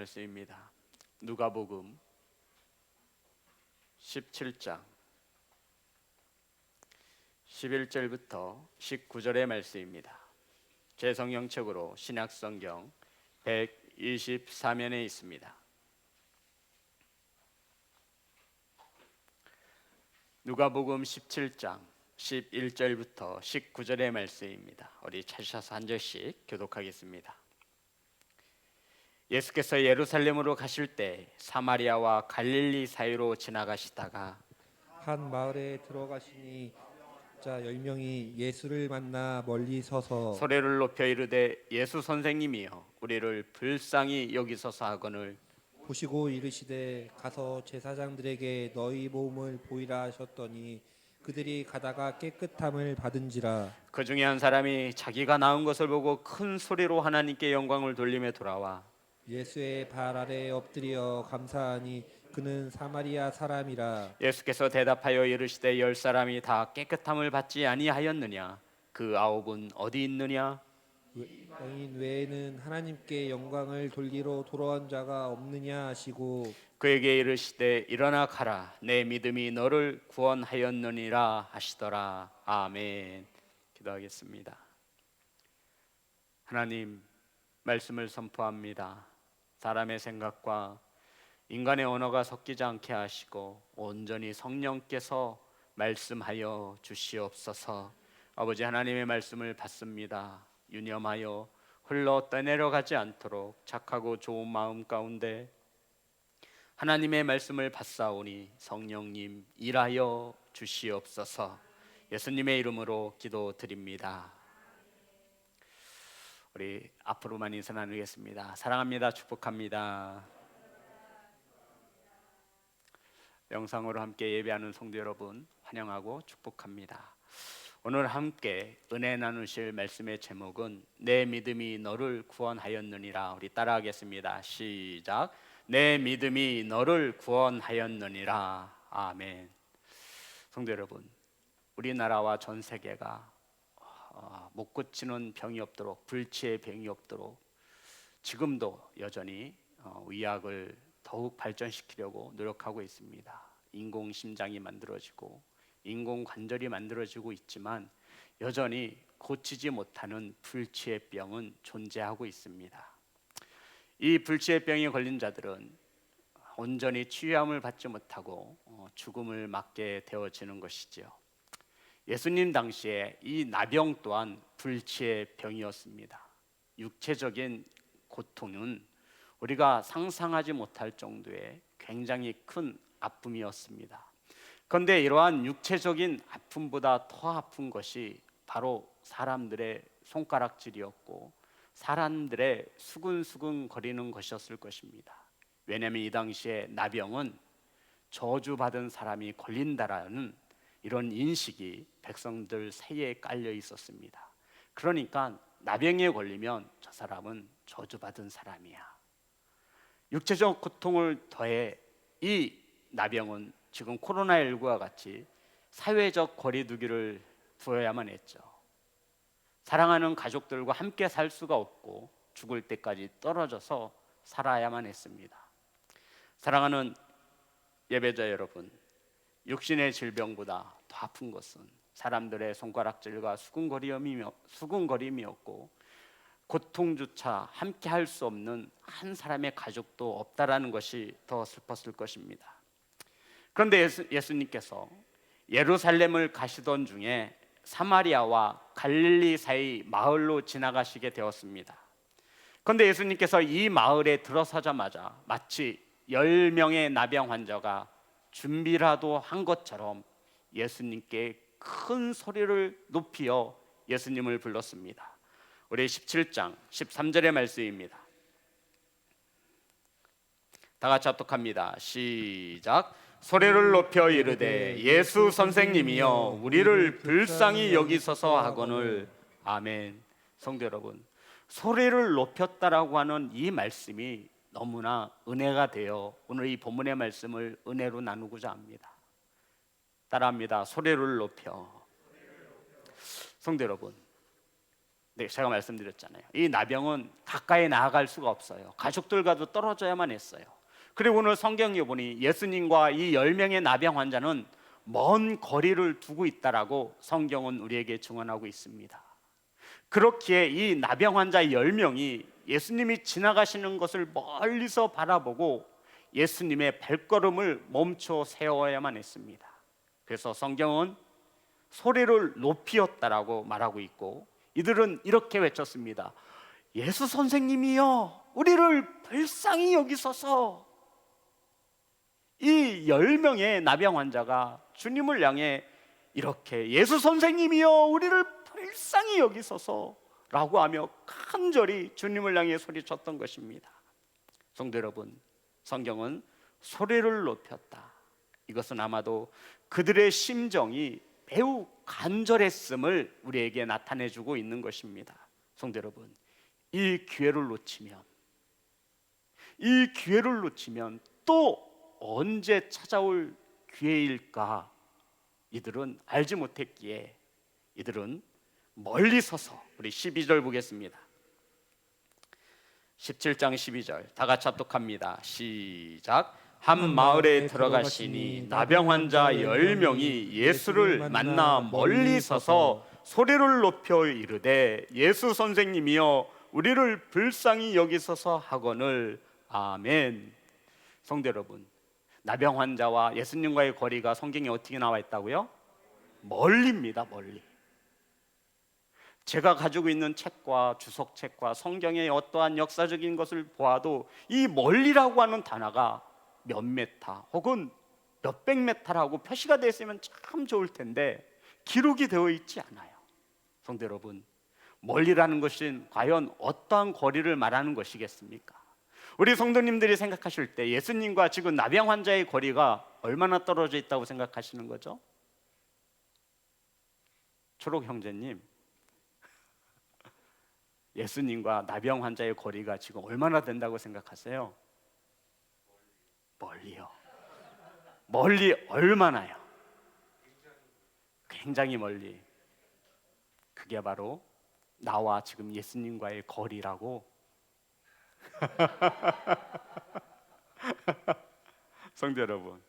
말씀입니다. 누가복음 17장 11절부터 19절의 말씀입니다. 제 성경책으로 신약성경 124면에 있습니다. 누가복음 17장 11절부터 19절의 말씀입니다. 우리 찾으셔서 한 절씩 교독하겠습니다. 예수께서 예루살렘으로 가실 때 사마리아와 갈릴리 사이로 지나가시다가 한 마을에 들어가시니 자 10명이 예수를 만나 멀리 서서 소리를 높여 이르되 예수 선생님이여 우리를 불쌍히 여기소서 하거늘 보시고 이르시되 가서 제사장들에게 너희 몸을 보이라 하셨더니 그들이 가다가 깨끗함을 받은지라. 그 중에 한 사람이 자기가 나은 것을 보고 큰 소리로 하나님께 영광을 돌리며 돌아와 예수의 발 아래 엎드려 감사하니 그는 사마리아 사람이라. 예수께서 대답하여 이르시되 10사람이 다 깨끗함을 받지 아니하였느냐 그 9은 어디 있느냐 너희 외에는 하나님께 영광을 돌리러 돌아온 자가 없느냐 하시고 그에게 이르시되 일어나 가라 내 믿음이 너를 구원하였느니라 하시더라. 아멘. 기도하겠습니다. 하나님, 말씀을 선포합니다. 사람의 생각과 인간의 언어가 섞이지 않게 하시고 온전히 성령께서 말씀하여 주시옵소서. 아버지 하나님의 말씀을 받습니다. 유념하여 흘러 떠내려가지 않도록 착하고 좋은 마음 가운데 하나님의 말씀을 받사오니 성령님 일하여 주시옵소서. 예수님의 이름으로 기도드립니다. 우리 앞으로만 인사 나누겠습니다. 사랑합니다. 축복합니다. 영상으로 함께 예배하는 성도 여러분 환영하고 축복합니다. 오늘 함께 은혜 나누실 말씀의 제목은 내 믿음이 너를 구원하였느니라. 우리 따라하겠습니다. 시작. 내 믿음이 너를 구원하였느니라. 아멘. 성도 여러분, 우리나라와 전 세계가 못 고치는 병이 없도록, 불치의 병이 없도록 지금도 여전히 의학을 더욱 발전시키려고 노력하고 있습니다. 인공심장이 만들어지고 인공관절이 만들어지고 있지만 여전히 고치지 못하는 불치의 병은 존재하고 있습니다. 이 불치의 병에 걸린 자들은 온전히 치유함을 받지 못하고 죽음을 맞게 되어지는 것이지요. 예수님 당시에 이 나병 또한 불치의 병이었습니다. 육체적인 고통은 우리가 상상하지 못할 정도의 굉장히 큰 아픔이었습니다. 그런데 이러한 육체적인 아픔보다 더 아픈 것이 바로 사람들의 손가락질이었고 사람들의 수근수근 거리는 것이었을 것입니다. 왜냐하면 이 당시에 나병은 저주받은 사람이 걸린다라는 이런 인식이 백성들 사이에 깔려 있었습니다. 그러니까 나병에 걸리면 저 사람은 저주받은 사람이야. 육체적 고통을 더해 이 나병은 지금 코로나19와 같이 사회적 거리두기를 두어야만 했죠. 사랑하는 가족들과 함께 살 수가 없고 죽을 때까지 떨어져서 살아야만 했습니다. 사랑하는 예배자 여러분, 육신의 질병보다 더 아픈 것은 사람들의 손가락질과 수군거림이었고 고통조차 함께 할 수 없는 한 사람의 가족도 없다라는 것이 더 슬펐을 것입니다. 그런데 예수님께서 예루살렘을 가시던 중에 사마리아와 갈릴리 사이 마을로 지나가시게 되었습니다. 그런데 예수님께서 이 마을에 들어서자마자 마치 10명의 나병 환자가 준비라도 한 것처럼 예수님께 큰 소리를 높여 예수님을 불렀습니다. 우리 17장 13절의 말씀입니다. 다 같이 합독합니다. 시작. 소리를 높여 이르되 예수 선생님이여 우리를 불쌍히 여기소서 하거늘. 아멘. 성도 여러분, 소리를 높였다라고 하는 이 말씀이 너무나 은혜가 되어 오늘 이 본문의 말씀을 은혜로 나누고자 합니다. 따라합니다. 소리를 높여. 성도 여러분, 네, 제가 말씀드렸잖아요. 이 나병은 가까이 나아갈 수가 없어요. 가족들과도 떨어져야만 했어요. 그리고 오늘 성경에 보니 예수님과 이 10명의 나병 환자는 먼 거리를 두고 있다라고 성경은 우리에게 증언하고 있습니다. 그렇기에 이 나병 환자 10명이 예수님이 지나가시는 것을 멀리서 바라보고 예수님의 발걸음을 멈춰 세워야만 했습니다. 그래서 성경은 소리를 높이었다라고 말하고 있고, 이들은 이렇게 외쳤습니다. 예수 선생님이여, 우리를 불쌍히 여기소서. 이 10명의 나병 환자가 주님을 향해 이렇게 예수 선생님이여, 우리를 불쌍히 여기소서라고 하며 간절히 주님을 향해 소리쳤던 것입니다. 성도 여러분, 성경은 소리를 높였다. 이것은 아마도 그들의 심정이 매우 간절했음을 우리에게 나타내주고 있는 것입니다. 성도 여러분, 이 기회를 놓치면 또 언제 찾아올 기회일까? 이들은 알지 못했기에 이들은 멀리 서서, 우리 12절 보겠습니다. 17장 12절 다 같이 합독합니다. 시작. 한 마을에 들어가시니 나병 환자 10명이 예수를 만나 멀리 서서 소리를 높여 이르되 예수 선생님이여, 우리를 불쌍히 여기소서 하거늘. 아멘. 성도 여러분, 나병 환자와 예수님과의 거리가 성경에 어떻게 나와 있다고요? 멀리입니다. 멀리. 제가 가지고 있는 책과 주석책과 성경의 어떠한 역사적인 것을 보아도 이 멀리라고 하는 단어가 몇 메타 혹은 몇백 메타라고 표시가 되어 있으면 참 좋을 텐데 기록이 되어 있지 않아요. 성도 여러분, 멀리라는 것은 과연 어떠한 거리를 말하는 것이겠습니까? 우리 성도님들이 생각하실 때 예수님과 지금 나병 환자의 거리가 얼마나 떨어져 있다고 생각하시는 거죠? 초록 형제님, 예수님과 나병 환자의 거리가 지금 얼마나 된다고 생각하세요? 멀리요. 멀리 얼마나요? 굉장히 멀리. 그게 바로 나와 지금 예수님과의 거리라고. 성도 여러분,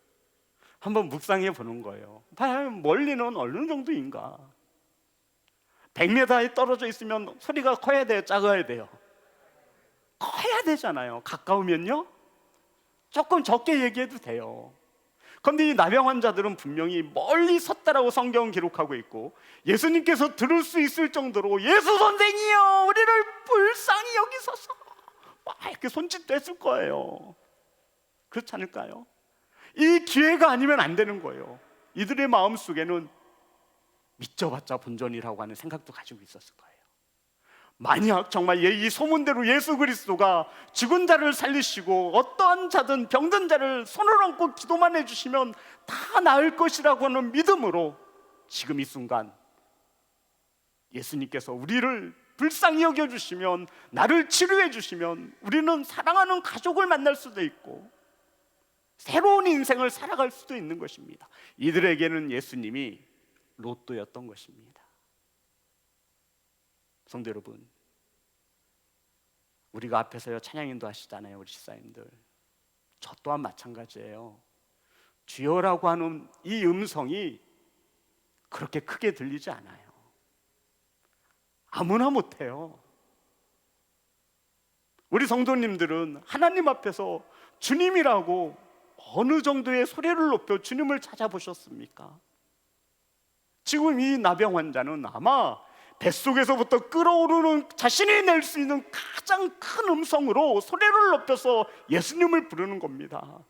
한번 묵상해 보는 거예요. 과연 멀리는 어느 정도인가? 100m에 떨어져 있으면 소리가 커야 돼요? 작아야 돼요? 커야 되잖아요. 가까우면요? 조금 적게 얘기해도 돼요. 그런데 이 나병 환자들은 분명히 멀리 섰다라고 성경은 기록하고 있고, 예수님께서 들을 수 있을 정도로 예수 선생이여, 우리를 불쌍히 여기소서 막 이렇게 손짓도 했을 거예요. 그렇지 않을까요? 이 기회가 아니면 안 되는 거예요. 이들의 마음속에는 믿져봤자 본전이라고 하는 생각도 가지고 있었을 거예요. 만약 정말 이 소문대로 예수 그리스도가 죽은 자를 살리시고 어떠한 자든 병든 자를 손을 얹고 기도만 해주시면 다 나을 것이라고 하는 믿음으로 지금 이 순간 예수님께서 우리를 불쌍히 여겨주시면, 나를 치료해 주시면 우리는 사랑하는 가족을 만날 수도 있고 새로운 인생을 살아갈 수도 있는 것입니다. 이들에게는 예수님이 로또였던 것입니다. 성도 여러분, 우리가 앞에서요 찬양인도 하시잖아요. 우리 집사님들, 저 또한 마찬가지예요. 주여라고 하는 이 음성이 그렇게 크게 들리지 않아요. 아무나 못해요. 우리 성도님들은 하나님 앞에서 주님이라고 어느 정도의 소리를 높여 주님을 찾아보셨습니까? 지금 이 나병 환자는 아마 뱃속에서부터 끓어오르는 자신이 낼 수 있는 가장 큰 음성으로 소리를 높여서 예수님을 부르는 겁니다.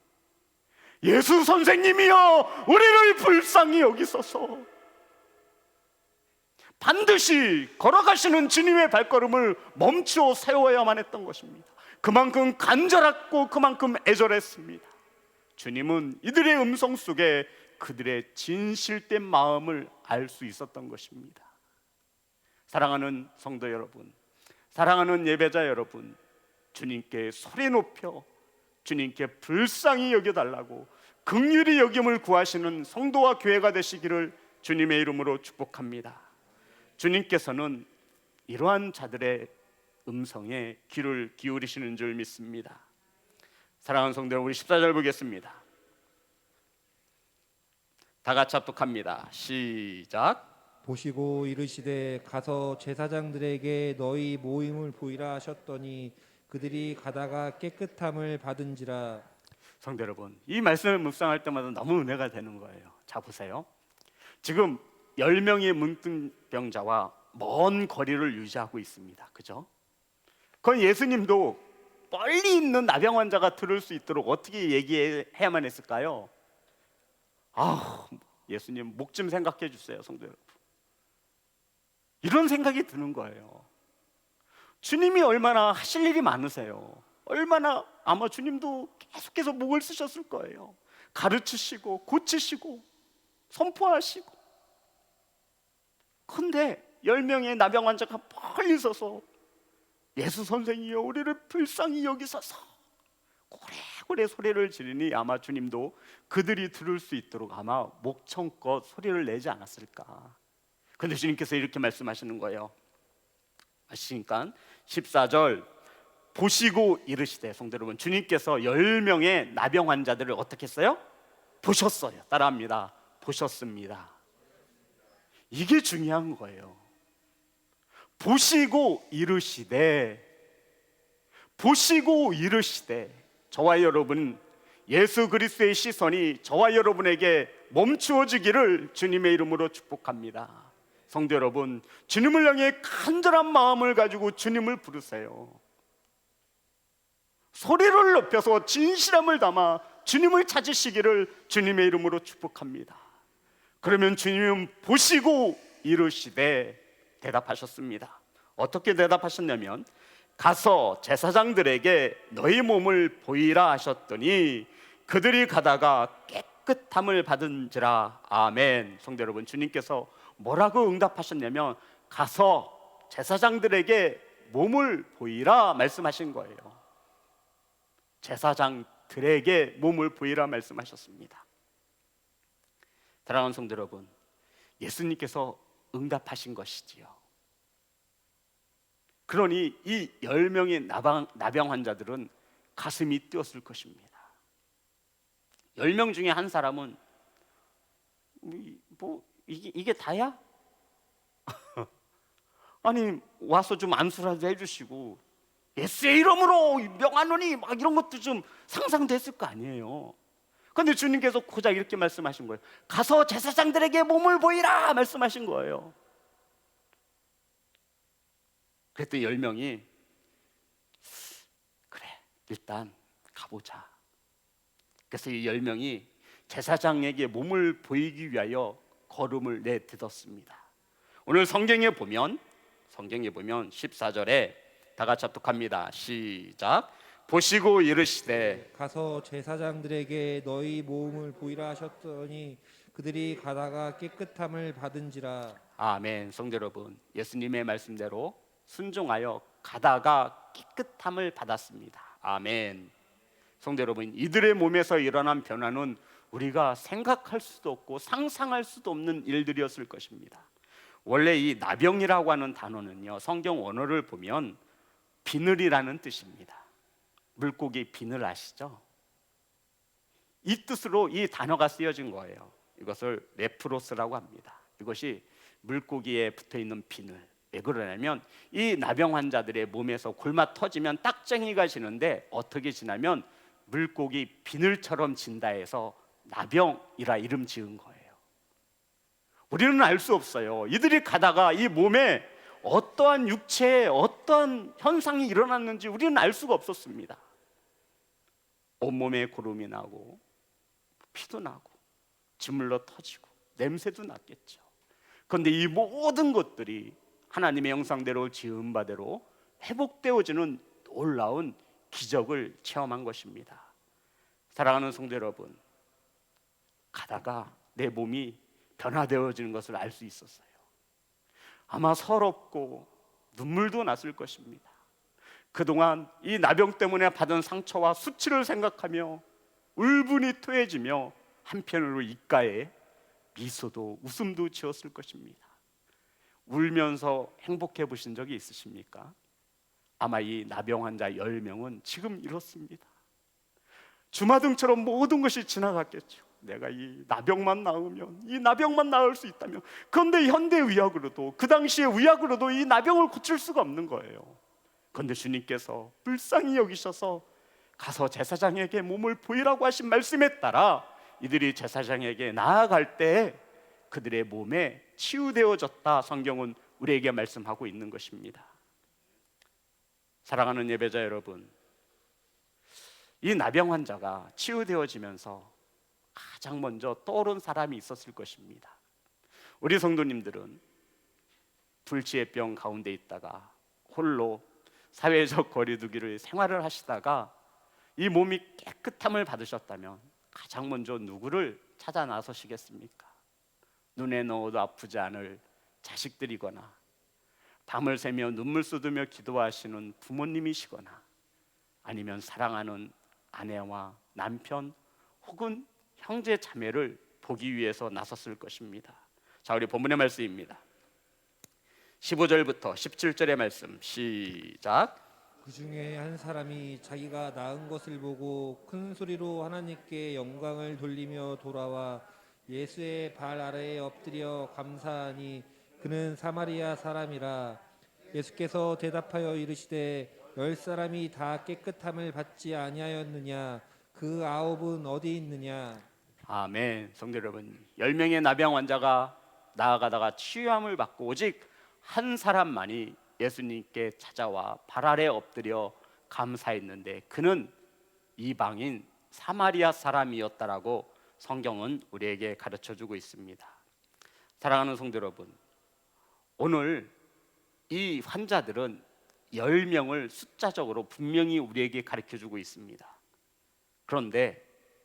예수 선생님이여, 우리를 불쌍히 여기소서. 반드시 걸어가시는 주님의 발걸음을 멈추어 세워야만 했던 것입니다. 그만큼 간절했고 그만큼 애절했습니다. 주님은 이들의 음성 속에 그들의 진실된 마음을 알 수 있었던 것입니다. 사랑하는 성도 여러분, 사랑하는 예배자 여러분, 주님께 소리 높여 주님께 불쌍히 여겨달라고 긍휼히 여김을 구하시는 성도와 교회가 되시기를 주님의 이름으로 축복합니다. 주님께서는 이러한 자들의 음성에 귀를 기울이시는 줄 믿습니다. 사랑하는 성도 여러분, 우리 14절 보겠습니다. 다 같이 합독합니다. 시작. 보시고 이르시되 가서 제사장들에게 너희 모임을 보이라 하셨더니 그들이 가다가 깨끗함을 받은지라. 성도 여러분, 이 말씀을 묵상할 때마다 너무 은혜가 되는 거예요. 자, 보세요. 지금 10명의 문둥병자와 먼 거리를 유지하고 있습니다. 그죠? 그건 예수님도 멀리 있는 나병 환자가 들을 수 있도록 어떻게 얘기해야만 했을까요? 예수님 목 좀 생각해 주세요, 성도 여러분. 이런 생각이 드는 거예요. 주님이 얼마나 하실 일이 많으세요. 얼마나 아마 주님도 계속해서 목을 쓰셨을 거예요. 가르치시고 고치시고 선포하시고. 그런데 10명의 나병 환자가 멀리 서서 예수 선생이여 우리를 불쌍히 여기소서 고래고래 소리를 지르니 아마 주님도 그들이 들을 수 있도록 아마 목청껏 소리를 내지 않았을까. 그런데 주님께서 이렇게 말씀하시는 거예요. 아시니까 14절 보시고 이르시되, 성도 여러분, 주님께서 10명의 나병 환자들을 어떻게 했어요? 보셨어요. 따라합니다. 보셨습니다. 이게 중요한 거예요. 보시고 이르시되, 보시고 이르시되, 저와 여러분 예수 그리스도의 시선이 저와 여러분에게 멈추어지기를 주님의 이름으로 축복합니다. 성도 여러분, 주님을 향해 간절한 마음을 가지고 주님을 부르세요. 소리를 높여서 진실함을 담아 주님을 찾으시기를 주님의 이름으로 축복합니다. 그러면 주님은 보시고 이르시되 대답하셨습니다. 어떻게 대답하셨냐면 가서 제사장들에게 너희 몸을 보이라 하셨더니 그들이 가다가 깨끗함을 받은지라. 아멘. 성도 여러분, 주님께서 뭐라고 응답하셨냐면 가서 제사장들에게 몸을 보이라 말씀하신 거예요. 제사장들에게 몸을 보이라 말씀하셨습니다. 사랑하는 성도 여러분, 예수님께서 응답하신 것이지요. 그러니 이 10명의 나병 환자들은 가슴이 뛰었을 것입니다. 10명 중에 한 사람은 이게 다야? 아니 와서 좀 안수라도 해주시고 예수의 이름으로 명하노니 막 이런 것도 좀 상상됐을 거 아니에요. 그런데 주님께서 고작 이렇게 말씀하신 거예요. 가서 제사장들에게 몸을 보이라 말씀하신 거예요. 그랬더니 10명이 그래 일단 가보자. 그래서 이 10명이 제사장에게 몸을 보이기 위하여 걸음을 내딛었습니다. 오늘 성경에 보면 14절에 다 같이 합독합니다. 시작. 보시고 이르시되 가서 제사장들에게 너희 모음을 보이라 하셨더니 그들이 가다가 깨끗함을 받은지라. 아멘. 성도 여러분, 예수님의 말씀대로 순종하여 가다가 깨끗함을 받았습니다. 아멘. 성도 여러분, 이들의 몸에서 일어난 변화는 우리가 생각할 수도 없고 상상할 수도 없는 일들이었을 것입니다. 원래 이 나병이라고 하는 단어는요, 성경 원어를 보면 비늘이라는 뜻입니다. 물고기 비늘 아시죠? 이 뜻으로 이 단어가 쓰여진 거예요. 이것을 레프로스라고 합니다. 이것이 물고기에 붙어있는 비늘. 왜 그러냐면 이 나병 환자들의 몸에서 골마 터지면 딱쟁이가 지는데 어떻게 지나면 물고기 비늘처럼 진다 해서 나병이라 이름 지은 거예요. 우리는 알 수 없어요. 이들이 가다가 이 몸에 어떠한 육체에 어떠한 현상이 일어났는지 우리는 알 수가 없었습니다. 온몸에 고름이 나고 피도 나고 짓물러 터지고 냄새도 났겠죠. 그런데 이 모든 것들이 하나님의 형상대로 지은 바대로 회복되어지는 놀라운 기적을 체험한 것입니다. 사랑하는 성도 여러분, 가다가 내 몸이 변화되어지는 것을 알 수 있었어요. 아마 서럽고 눈물도 났을 것입니다. 그동안 이 나병 때문에 받은 상처와 수치를 생각하며 울분이 토해지며 한편으로 입가에 미소도 웃음도 지었을 것입니다. 울면서 행복해 보신 적이 있으십니까? 아마 이 나병 환자 10명은 지금 이렇습니다. 주마등처럼 모든 것이 지나갔겠죠. 내가 이 나병만 나으면, 이 나병만 나을 수 있다면. 그런데 현대의학으로도, 그 당시의 의학으로도 이 나병을 고칠 수가 없는 거예요. 그런데 주님께서 불쌍히 여기셔서 가서 제사장에게 몸을 보이라고 하신 말씀에 따라 이들이 제사장에게 나아갈 때 그들의 몸에 치유되어졌다, 성경은 우리에게 말씀하고 있는 것입니다. 사랑하는 예배자 여러분, 이 나병 환자가 치유되어지면서 가장 먼저 떠오른 사람이 있었을 것입니다. 우리 성도님들은 불치의병 가운데 있다가 홀로 사회적 거리두기를 생활을 하시다가 이 몸이 깨끗함을 받으셨다면 가장 먼저 누구를 찾아 나서시겠습니까? 눈에 넣어도 아프지 않을 자식들이거나 밤을 새며 눈물 쏟으며 기도하시는 부모님이시거나 아니면 사랑하는 아내와 남편 혹은 형제 자매를 보기 위해서 나섰을 것입니다. 자, 우리 본문의 말씀입니다. 15절부터 17절의 말씀 시작. 그 중에 한 사람이 자기가 낳은 것을 보고 큰 소리로 하나님께 영광을 돌리며 돌아와 예수의 발 아래에 엎드려 감사하니 그는 사마리아 사람이라. 예수께서 대답하여 이르시되 10사람이 다 깨끗함을 받지 아니하였느냐? 그 9은 어디 있느냐? 아멘. 성도 여러분, 10명의 나병 환자가 나아가다가 치유함을 받고 오직 한 사람만이 예수님께 찾아와 발 아래 엎드려 감사했는데 그는 이방인 사마리아 사람이었다라고 성경은 우리에게 가르쳐주고 있습니다. 사랑하는 성도 여러분, 오늘 이 환자들은 10명을 숫자적으로 분명히 우리에게 가르쳐주고 있습니다. 그런데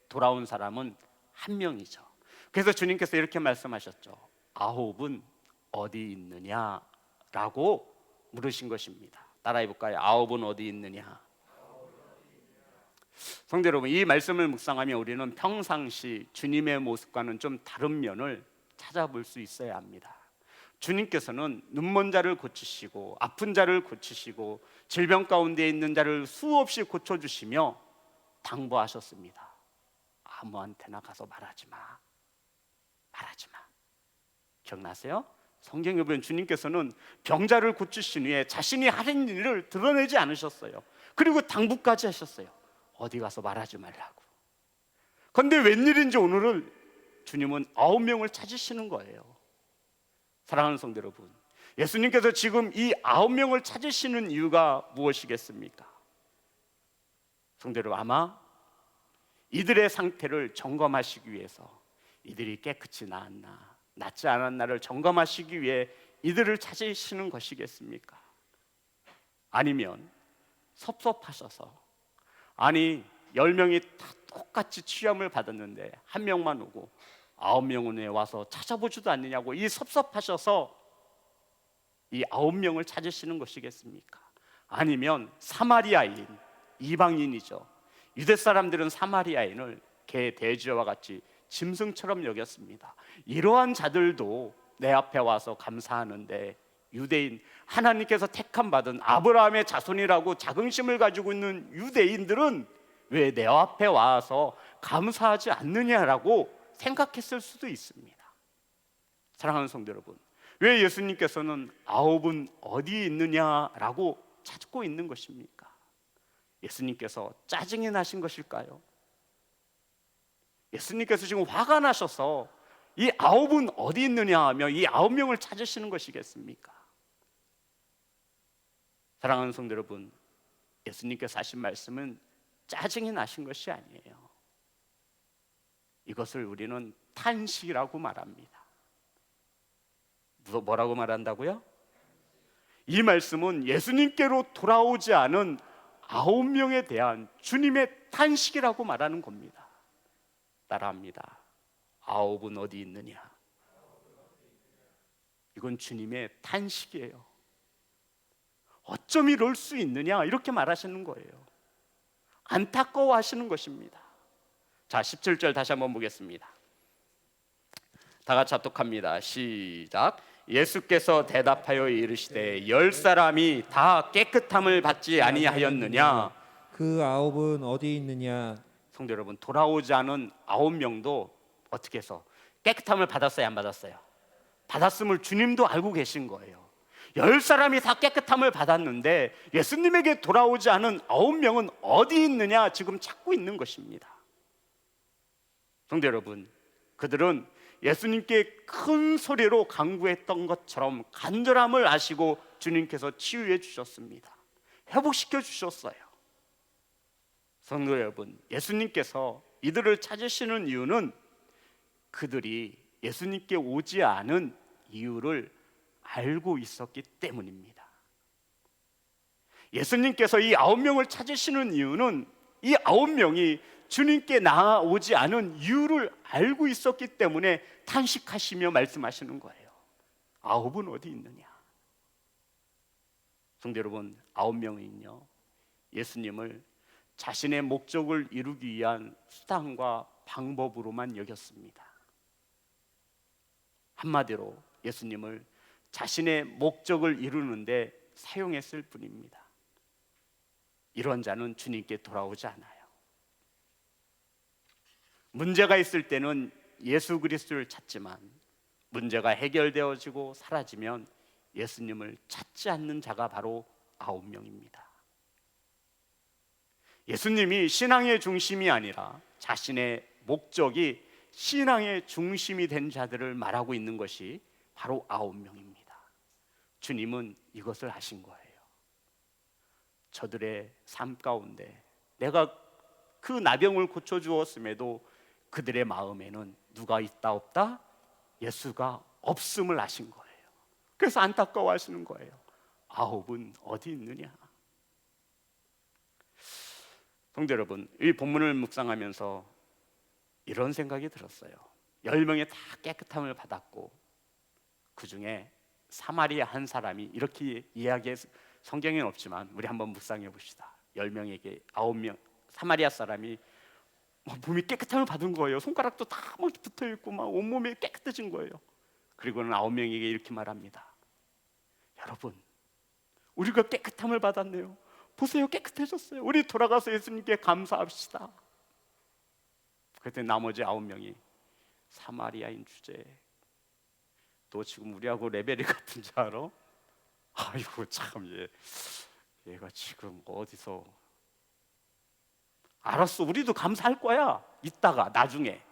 돌아온 사람은 한 명이죠. 그래서 주님께서 이렇게 말씀하셨죠. 9은 어디 있느냐라고 물으신 것입니다. 따라해 볼까요? 9은 어디 있느냐? 성도 여러분, 이 말씀을 묵상하며 우리는 평상시 주님의 모습과는 좀 다른 면을 찾아볼 수 있어야 합니다. 주님께서는 눈먼 자를 고치시고 아픈 자를 고치시고 질병 가운데 있는 자를 수없이 고쳐주시며 당부하셨습니다. 아무한테나 가서 말하지 마. 기억나세요? 성경에 보면 주님께서는 병자를 고치신 후에 자신이 하는 일을 드러내지 않으셨어요. 그리고 당부까지 하셨어요. 어디 가서 말하지 말라고. 그런데 웬일인지 오늘은 주님은 9명을 찾으시는 거예요. 사랑하는 성도 여러분, 예수님께서 지금 이 9명을 찾으시는 이유가 무엇이겠습니까? 성도 여러분, 아마 이들의 상태를 점검하시기 위해서, 이들이 깨끗이 나았나 낫지 않았나를 점검하시기 위해 이들을 찾으시는 것이겠습니까? 아니면 섭섭하셔서, 아니 10명이 다 똑같이 치유함을 받았는데 한 명만 오고 9명은 왜 와서 찾아보지도 않느냐고 이 섭섭하셔서 이 9명을 찾으시는 것이겠습니까? 아니면 사마리아인, 이방인이죠. 유대 사람들은 사마리아인을 개 돼지와 같이 짐승처럼 여겼습니다. 이러한 자들도 내 앞에 와서 감사하는데 유대인, 하나님께서 택함 받은 아브라함의 자손이라고 자긍심을 가지고 있는 유대인들은 왜 내 앞에 와서 감사하지 않느냐라고 생각했을 수도 있습니다. 사랑하는 성도 여러분, 왜 예수님께서는 9은 어디 있느냐라고 찾고 있는 것입니까? 예수님께서 짜증이 나신 것일까요? 예수님께서 지금 화가 나셔서 이 9은 어디 있느냐 하며 이 9명을 찾으시는 것이겠습니까? 사랑하는 성도 여러분, 예수님께서 하신 말씀은 짜증이 나신 것이 아니에요. 이것을 우리는 탄식이라고 말합니다. 뭐라고 말한다고요? 이 말씀은 예수님께로 돌아오지 않은 9명에 대한 주님의 탄식이라고 말하는 겁니다. 따라합니다. 9은 어디 있느냐? 이건 주님의 탄식이에요. 어쩜 이럴 수 있느냐? 이렇게 말하시는 거예요. 안타까워하시는 것입니다. 자, 17절 다시 한번 보겠습니다. 다 같이 합독합니다. 시작. 예수께서 대답하여 이르시되 10사람이 다 깨끗함을 받지 아니하였느냐. 그 9은 어디 있느냐? 성도 여러분, 돌아오지 않은 9명도 어떻게 해서 깨끗함을 받았어요, 안 받았어요? 받았음을 주님도 알고 계신 거예요. 10사람이 다 깨끗함을 받았는데 예수님에게 돌아오지 않은 9명은 어디 있느냐 지금 찾고 있는 것입니다. 성도 여러분, 그들은 예수님께 큰 소리로 간구했던 것처럼 간절함을 아시고 주님께서 치유해 주셨습니다. 회복시켜 주셨어요. 성도 여러분, 예수님께서 이들을 찾으시는 이유는 그들이 예수님께 오지 않은 이유를 알고 있었기 때문입니다. 예수님께서 이 9명을 찾으시는 이유는 이 9명이 주님께 나아오지 않은 이유를 알고 있었기 때문에 탄식하시며 말씀하시는 거예요. 9은 어디 있느냐? 성도 여러분, 9명은요 예수님을 자신의 목적을 이루기 위한 수단과 방법으로만 여겼습니다. 한마디로 예수님을 자신의 목적을 이루는데 사용했을 뿐입니다. 이런 자는 주님께 돌아오지 않아요. 문제가 있을 때는 예수 그리스도를 찾지만 문제가 해결되어지고 사라지면 예수님을 찾지 않는 자가 바로 9명입니다. 예수님이 신앙의 중심이 아니라 자신의 목적이 신앙의 중심이 된 자들을 말하고 있는 것이 바로 9명입니다. 주님은 이것을 하신 거예요. 저들의 삶 가운데 내가 그 나병을 고쳐주었음에도 그들의 마음에는 누가 있다 없다? 예수가 없음을 아신 거예요. 그래서 안타까워하시는 거예요. 9은 어디 있느냐? 성도 여러분, 이 본문을 묵상하면서 이런 생각이 들었어요. 10명이 다 깨끗함을 받았고 그 중에 사마리아 한 사람이 이렇게 이야기해서 성경에는 없지만 우리 한번 묵상해 봅시다. 10명에게 9명 사마리아 사람이 몸이 깨끗함을 받은 거예요. 손가락도 다 막 붙어 있고 막 온몸이 깨끗해진 거예요. 그리고는 9명에게 이렇게 말합니다. 여러분, 우리가 깨끗함을 받았네요. 보세요, 깨끗해졌어요. 우리 돌아가서 예수님께 감사합시다. 그랬더니 나머지 9명이 사마리아인 주제에 너 지금 우리하고 레벨이 같은 줄 알아? 아이고 참 얘가 지금 어디서 알았어, 우리도 감사할 거야. 이따가 나중에.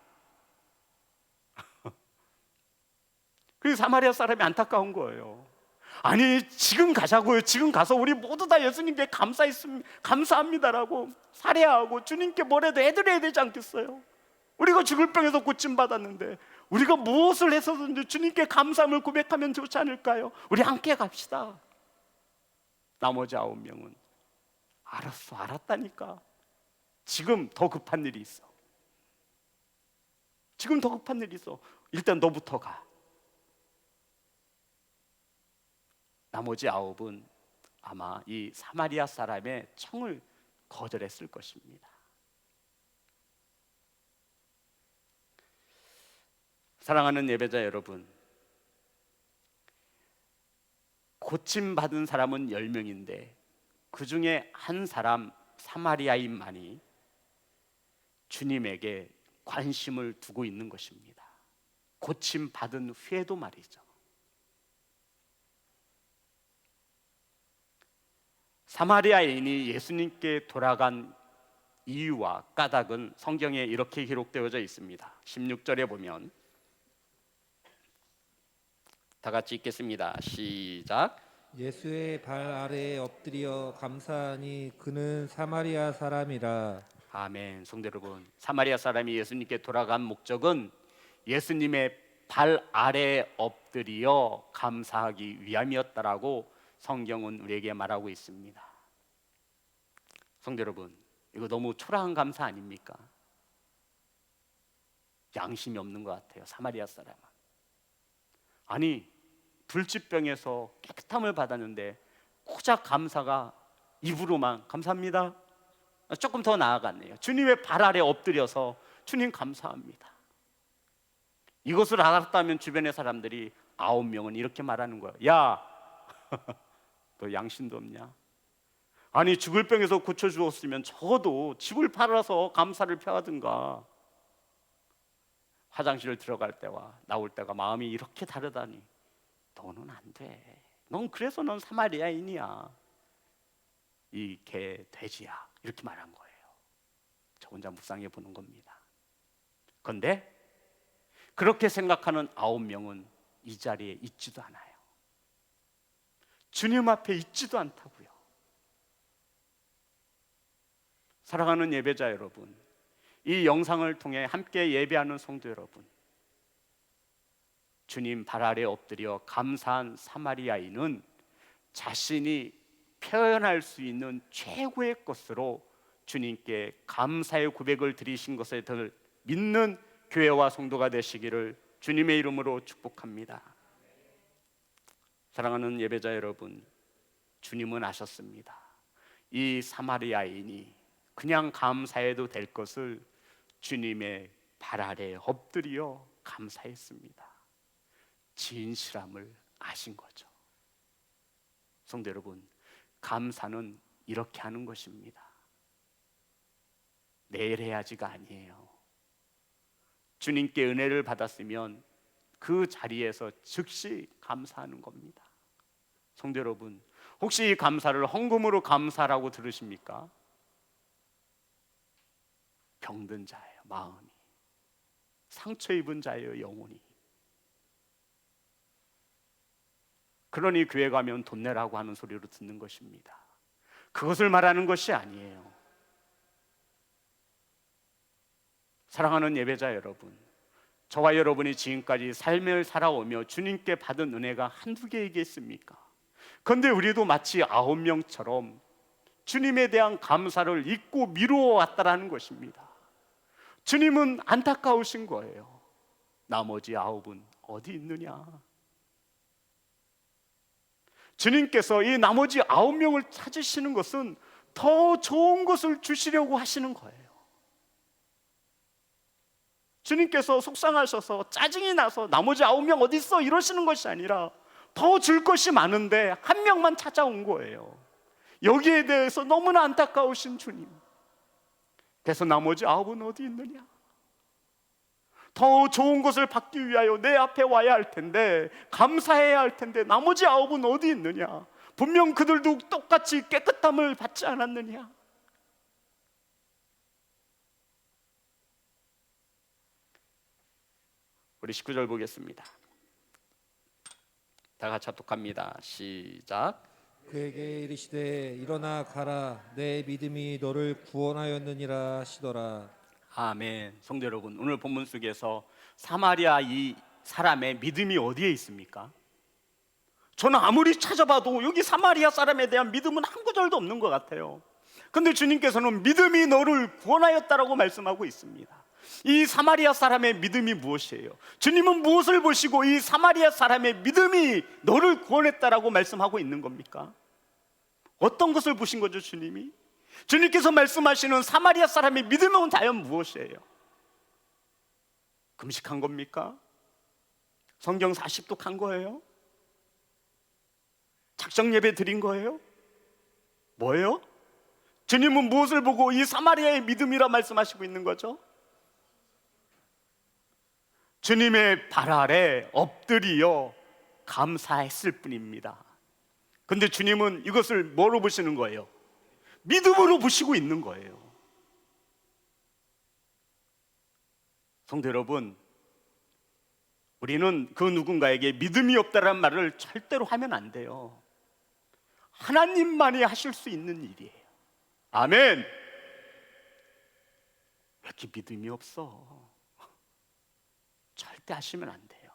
그래서 사마리아 사람이 안타까운 거예요. 아니 지금 가자고요. 지금 가서 우리 모두 다 예수님께 감사합니다라고 살해하고 주님께 뭐라도 해드려야 되지 않겠어요? 우리가 죽을 병에서 고침받았는데 우리가 무엇을 해서든지 주님께 감사함을 고백하면 좋지 않을까요? 우리 함께 갑시다. 나머지 9명은 알았어, 알았다니까. 지금 더 급한 일이 있어. 지금 더 급한 일이 있어. 일단 너부터 가. 나머지 9은 아마 이 사마리아 사람의 청을 거절했을 것입니다. 사랑하는 예배자 여러분, 고침받은 사람은 10명인데 그 중에 한 사람 사마리아인만이 주님에게 관심을 두고 있는 것입니다. 고침받은 후에도 말이죠. 사마리아인이 예수님께 돌아간 이유와 까닭은 성경에 이렇게 기록되어져 있습니다. 16절에 보면 다 같이 읽겠습니다. 시작. 예수의 발 아래에 엎드려 감사하니 그는 사마리아 사람이라. 아멘. 성도 여러분, 사마리아 사람이 예수님께 돌아간 목적은 예수님의 발 아래에 엎드려 감사하기 위함이었다라고 성경은 우리에게 말하고 있습니다. 성도 여러분, 이거 너무 초라한 감사 아닙니까? 양심이 없는 것 같아요. 사마리아 사람은. 아니 불치병에서 깨끗함을 받았는데 고작 감사가 입으로만 감사합니다. 조금 더 나아갔네요. 주님의 발 아래 엎드려서 주님 감사합니다. 이것을 알았다면 주변의 사람들이 9명은 이렇게 말하는 거예요. 야, 너 양심도 없냐? 아니 죽을 병에서 고쳐주었으면 적어도 집을 팔아서 감사를 표하든가. 화장실을 들어갈 때와 나올 때가 마음이 이렇게 다르다니 너는 안 돼. 넌 사마리아인이야. 이 개 돼지야. 이렇게 말한 거예요. 저 혼자 묵상해 보는 겁니다. 그런데 그렇게 생각하는 9명은 이 자리에 있지도 않아요. 주님 앞에 있지도 않다고요. 사랑하는 예배자 여러분, 이 영상을 통해 함께 예배하는 성도 여러분, 주님 발 아래 엎드려 감사한 사마리아인은 자신이 표현할 수 있는 최고의 것으로 주님께 감사의 고백을 드리신 것에 더 믿는 교회와 성도가 되시기를 주님의 이름으로 축복합니다. 사랑하는 예배자 여러분, 주님은 아셨습니다. 이 사마리아인이 그냥 감사해도 될 것을 주님의 발 아래 엎드려 감사했습니다. 진실함을 아신 거죠. 성도 여러분, 감사는 이렇게 하는 것입니다. 내일 해야지가 아니에요. 주님께 은혜를 받았으면 그 자리에서 즉시 감사하는 겁니다. 성도 여러분, 혹시 이 감사를 헌금으로 감사라고 들으십니까? 병든 자예요, 마음이. 상처 입은 자예요, 영혼이. 그러니 교회 가면 돈 내라고 하는 소리로 듣는 것입니다. 그것을 말하는 것이 아니에요. 사랑하는 예배자 여러분, 저와 여러분이 지금까지 삶을 살아오며 주님께 받은 은혜가 한두 개이겠습니까? 그런데 우리도 마치 9명처럼 주님에 대한 감사를 잊고 미루어 왔다라는 것입니다. 주님은 안타까우신 거예요. 나머지 9은 어디 있느냐? 주님께서 이 나머지 9명을 찾으시는 것은 더 좋은 것을 주시려고 하시는 거예요. 주님께서 속상하셔서 짜증이 나서 나머지 9명 어디 있어? 이러시는 것이 아니라 더 줄 것이 많은데 한 명만 찾아온 거예요. 여기에 대해서 너무나 안타까우신 주님. 그래서 나머지 9은 어디 있느냐? 더 좋은 것을 받기 위하여 내 앞에 와야 할 텐데, 감사해야 할 텐데 나머지 9은 어디 있느냐? 분명 그들도 똑같이 깨끗함을 받지 않았느냐? 우리 19절 보겠습니다. 다 같이 합독합니다. 시작. 그에게 이르시되 일어나 가라, 내 믿음이 너를 구원하였느니라 하시더라. 아멘. 성도 여러분, 오늘 본문 속에서 사마리아 이 사람의 믿음이 어디에 있습니까? 저는 아무리 찾아봐도 여기 사마리아 사람에 대한 믿음은 한 구절도 없는 것 같아요. 그런데 주님께서는 믿음이 너를 구원하였다라고 말씀하고 있습니다. 이 사마리아 사람의 믿음이 무엇이에요? 주님은 무엇을 보시고 이 사마리아 사람의 믿음이 너를 구원했다라고 말씀하고 있는 겁니까? 어떤 것을 보신 거죠, 주님이? 주님께서 말씀하시는 사마리아 사람의 믿음은 과연 무엇이에요? 금식한 겁니까? 성경 40독 한 거예요? 작정 예배 드린 거예요? 뭐예요? 주님은 무엇을 보고 이 사마리아의 믿음이라 말씀하시고 있는 거죠? 주님의 발 아래 엎드려 감사했을 뿐입니다. 근데 주님은 이것을 뭐로 보시는 거예요? 믿음으로 보시고 있는 거예요. 성도 여러분, 우리는 그 누군가에게 믿음이 없다는 말을 절대로 하면 안 돼요. 하나님만이 하실 수 있는 일이에요. 아멘. 왜 이렇게 믿음이 없어? 절대 하시면 안 돼요.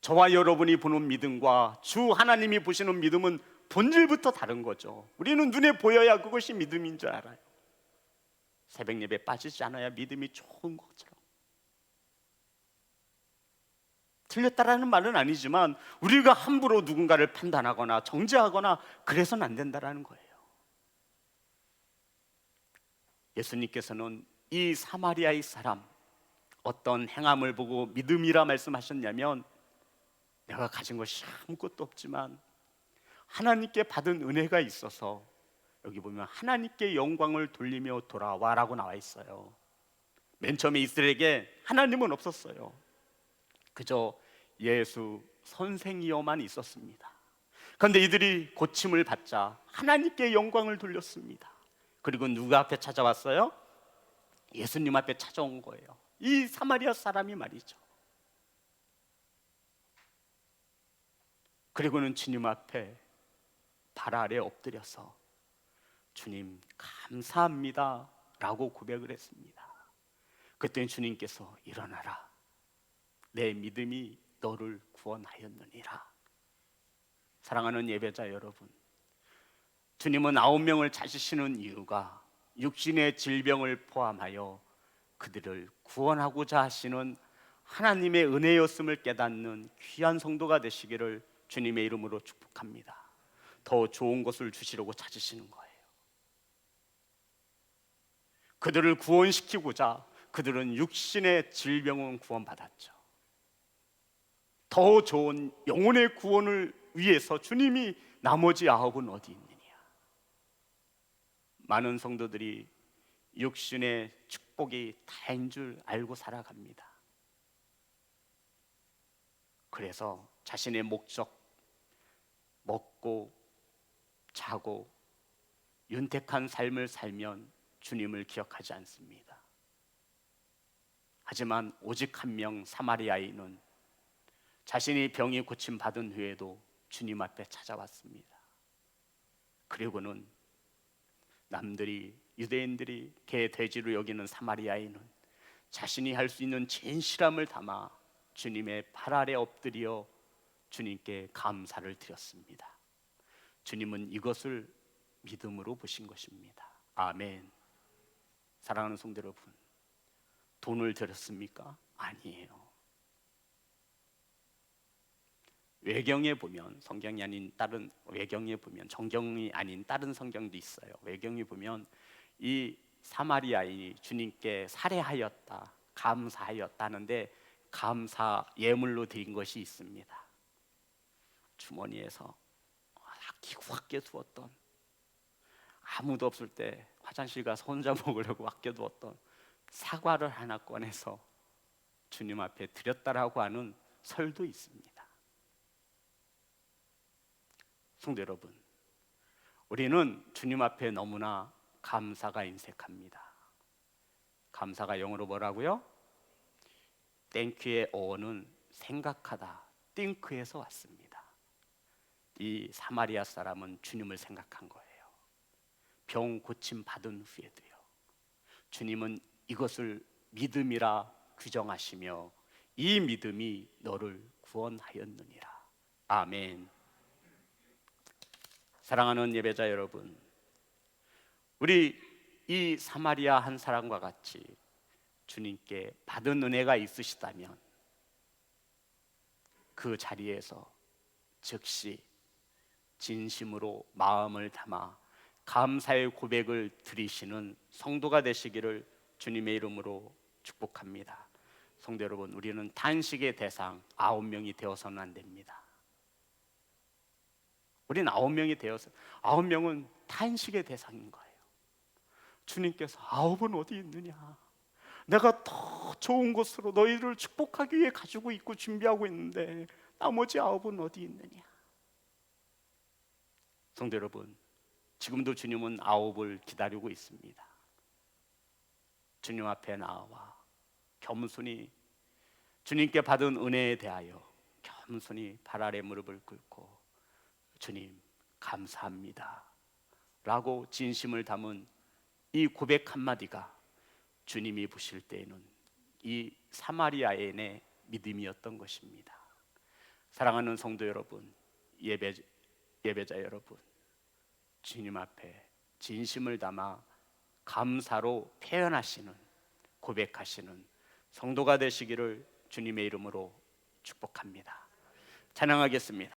저와 여러분이 보는 믿음과 주 하나님이 보시는 믿음은 본질부터 다른 거죠. 우리는 눈에 보여야 그것이 믿음인 줄 알아요. 새벽 예배 빠지지 않아야 믿음이 좋은 것처럼. 틀렸다라는 말은 아니지만 우리가 함부로 누군가를 판단하거나 정죄하거나 그래서는 안 된다라는 거예요. 예수님께서는 이 사마리아의 사람 어떤 행함을 보고 믿음이라 말씀하셨냐면, 내가 가진 것이 아무것도 없지만 하나님께 받은 은혜가 있어서, 여기 보면 하나님께 영광을 돌리며 돌아와라고 나와 있어요. 맨 처음에 이스라엘에게 하나님은 없었어요. 그저 예수 선생이어만 있었습니다. 그런데 이들이 고침을 받자 하나님께 영광을 돌렸습니다. 그리고 누구 앞에 찾아왔어요? 예수님 앞에 찾아온 거예요. 이 사마리아 사람이 말이죠. 그리고는 주님 앞에 발 아래 엎드려서 주님 감사합니다 라고 고백을 했습니다. 그때 주님께서 일어나라, 내 믿음이 너를 구원하였느니라. 사랑하는 예배자 여러분, 주님은 9명을 찾으시는 이유가 육신의 질병을 포함하여 그들을 구원하고자 하시는 하나님의 은혜였음을 깨닫는 귀한 성도가 되시기를 주님의 이름으로 축복합니다. 더 좋은 것을 주시려고 찾으시는 거예요. 그들을 구원시키고자 그들은 육신의 질병은 구원받았죠. 더 좋은 영혼의 구원을 위해서 주님이 나머지 9은 어디 있느냐. 많은 성도들이 육신의 축복이 다인 줄 알고 살아갑니다. 그래서 자신의 목적, 먹고 자고 윤택한 삶을 살면 주님을 기억하지 않습니다. 하지만 오직 한 명 사마리아인은 자신이 병이 고침받은 후에도 주님 앞에 찾아왔습니다. 그리고는 남들이, 유대인들이 개 돼지로 여기는 사마리아인은 자신이 할 수 있는 진실함을 담아 주님의 발 아래 엎드려 주님께 감사를 드렸습니다. 주님은 이것을 믿음으로 보신 것입니다. 아멘. 사랑하는 성도 여러분, 돈을 드렸습니까? 아니에요. 외경에 보면, 성경이 아닌 다른 외경에 보면, 정경이 아닌 다른 성경도 있어요. 외경에 보면 이 사마리아인이 주님께 살해하였다, 감사하였다는데 감사 예물로 드린 것이 있습니다. 주머니에서 아끼고 두었던, 아무도 없을 때 화장실 가서 혼자 먹으려고 아껴두었던 사과를 하나 꺼내서 주님 앞에 드렸다라고 하는 설도 있습니다. 성도 여러분, 우리는 주님 앞에 너무나 감사가 인색합니다. 감사가 영어로 뭐라고요? 땡큐의 어원은 생각하다, think에서 왔습니다. 이 사마리아 사람은 주님을 생각한 거예요. 병 고침 받은 후에도요. 주님은 이것을 믿음이라 규정하시며 이 믿음이 너를 구원하였느니라. 아멘. 사랑하는 예배자 여러분, 우리 이 사마리아 한 사람과 같이 주님께 받은 은혜가 있으시다면 그 자리에서 즉시 진심으로 마음을 담아 감사의 고백을 드리시는 성도가 되시기를 주님의 이름으로 축복합니다. 성도 여러분, 우리는 탄식의 대상 9명이 되어서는 안 됩니다. 우리는 9명이 되어서 9명은 탄식의 대상인 거예요. 주님께서 9은 어디 있느냐, 내가 더 좋은 곳으로 너희를 축복하기 위해 가지고 있고 준비하고 있는데 나머지 9은 어디 있느냐. 성도 여러분, 지금도 주님은 9을 기다리고 있습니다. 주님 앞에 나와 겸손히 주님께 받은 은혜에 대하여 겸손히 발 아래 무릎을 꿇고 주님 감사합니다 라고 진심을 담은 이 고백 한마디가 주님이 보실 때에는 이 사마리아인의 믿음이었던 것입니다. 사랑하는 성도 여러분, 예배자 여러분, 주님 앞에 진심을 담아 감사로 표현하시는, 고백하시는 성도가 되시기를 주님의 이름으로 축복합니다. 찬양하겠습니다.